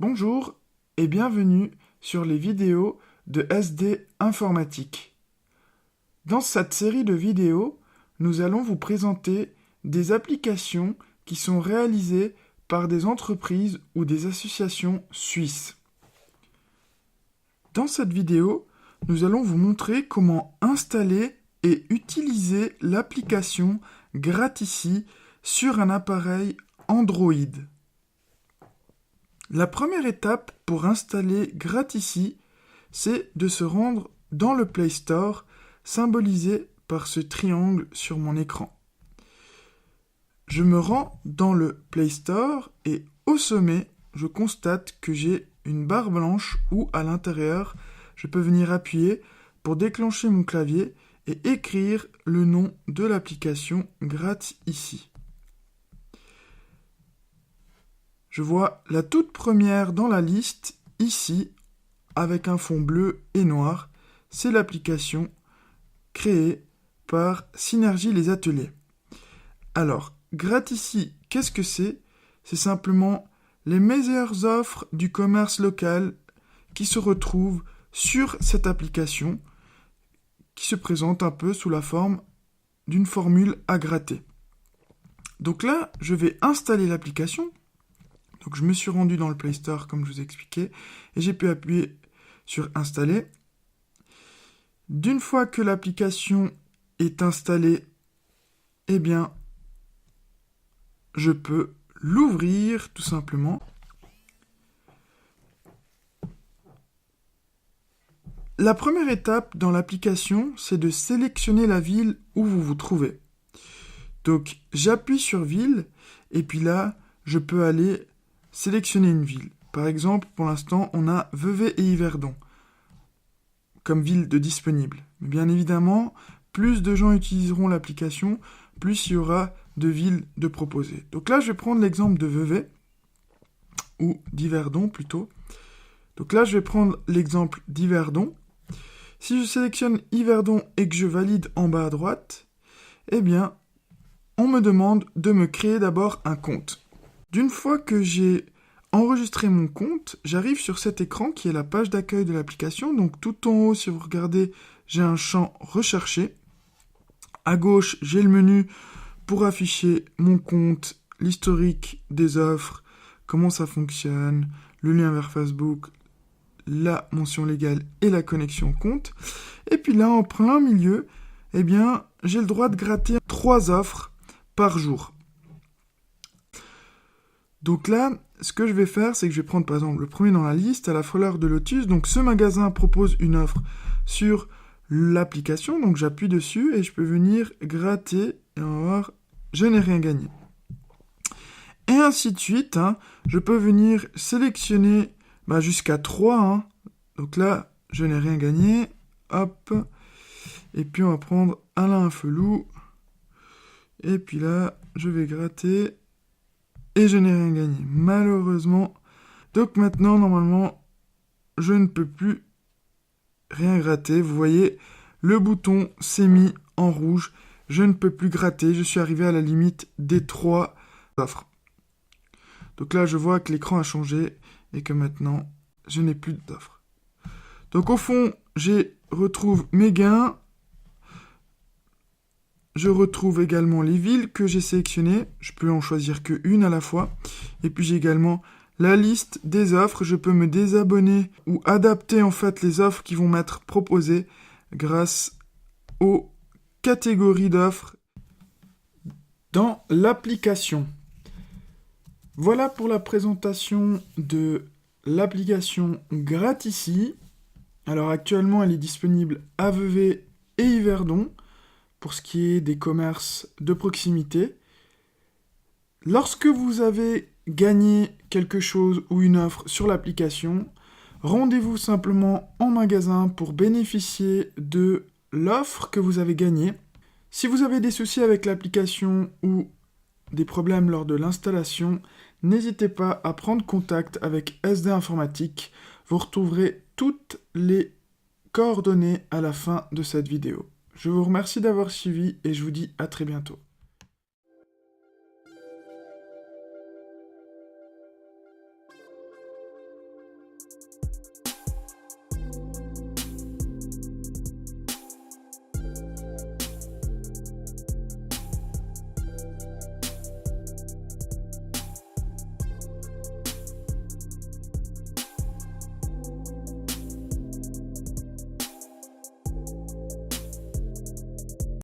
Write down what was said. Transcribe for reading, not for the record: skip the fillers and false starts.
Bonjour et bienvenue sur les vidéos de SD Informatique. Dans cette série de vidéos, nous allons vous présenter des applications qui sont réalisées par des entreprises ou des associations suisses. Dans cette vidéo, nous allons vous montrer comment installer et utiliser l'application Gratici sur un appareil Android. La première étape pour installer Gratici, c'est de se rendre dans le Play Store, symbolisé par ce triangle sur mon écran. Je me rends dans le Play Store et au sommet, je constate que j'ai une barre blanche où, à l'intérieur, je peux venir appuyer pour déclencher mon clavier et écrire le nom de l'application Gratici. Je vois la toute première dans la liste, ici, avec un fond bleu et noir. C'est l'application créée par Synergie Les Ateliers. Alors, Gratici, qu'est-ce que c'est ? C'est simplement les meilleures offres du commerce local qui se retrouvent sur cette application, qui se présente un peu sous la forme d'une formule à gratter. Donc là, je vais installer l'application. Donc je me suis rendu dans le Play Store comme je vous ai expliqué et j'ai pu appuyer sur installer. D'une fois que l'application est installée, eh bien je peux l'ouvrir tout simplement. La première étape dans l'application, c'est de sélectionner la ville où vous vous trouvez. Donc j'appuie sur ville et puis là, je peux aller sélectionner une ville. Par exemple, pour l'instant, on a Vevey et Yverdon comme ville de disponible. Mais bien évidemment, plus de gens utiliseront l'application, plus il y aura de villes de proposer. Donc là, je vais prendre l'exemple de Vevey, ou d'Yverdon plutôt. Donc là, je vais prendre l'exemple d'Yverdon. Si je sélectionne Yverdon et que je valide en bas à droite, eh bien, on me demande de me créer d'abord un compte. D'une fois que j'ai enregistré mon compte, j'arrive sur cet écran qui est la page d'accueil de l'application. Donc tout en haut, si vous regardez, j'ai un champ recherché. À gauche, j'ai le menu pour afficher mon compte, l'historique des offres, comment ça fonctionne, le lien vers Facebook, la mention légale et la connexion compte. Et puis là, en plein milieu, eh bien, j'ai le droit de gratter 3 offres par jour. Donc là, ce que je vais faire, c'est que je vais prendre par exemple le premier dans la liste, à la fleur de lotus. Donc ce magasin propose une offre sur l'application, donc j'appuie dessus et je peux venir gratter et on va voir, je n'ai rien gagné. Et ainsi de suite, je peux venir sélectionner jusqu'à 3. Donc là, je n'ai rien gagné. Hop. Et puis on va prendre Alain Felou. Et puis là, je vais gratter. Et je n'ai rien gagné, malheureusement. Donc maintenant, normalement, je ne peux plus rien gratter. Vous voyez, le bouton s'est mis en rouge. Je ne peux plus gratter. Je suis arrivé à la limite des 3 offres. Donc là, je vois que l'écran a changé et que maintenant, je n'ai plus d'offres. Donc au fond, je retrouve mes gains. Je retrouve également les villes que j'ai sélectionnées. Je peux en choisir qu'une à la fois. Et puis j'ai également la liste des offres. Je peux me désabonner ou adapter en fait les offres qui vont m'être proposées grâce aux catégories d'offres dans l'application. Voilà pour la présentation de l'application Gratici. Alors actuellement, elle est disponible à Vevey et Yverdon, pour ce qui est des commerces de proximité. Lorsque vous avez gagné quelque chose ou une offre sur l'application, rendez-vous simplement en magasin pour bénéficier de l'offre que vous avez gagnée. Si vous avez des soucis avec l'application ou des problèmes lors de l'installation, n'hésitez pas à prendre contact avec SD Informatique. Vous retrouverez toutes les coordonnées à la fin de cette vidéo. Je vous remercie d'avoir suivi et je vous dis à très bientôt.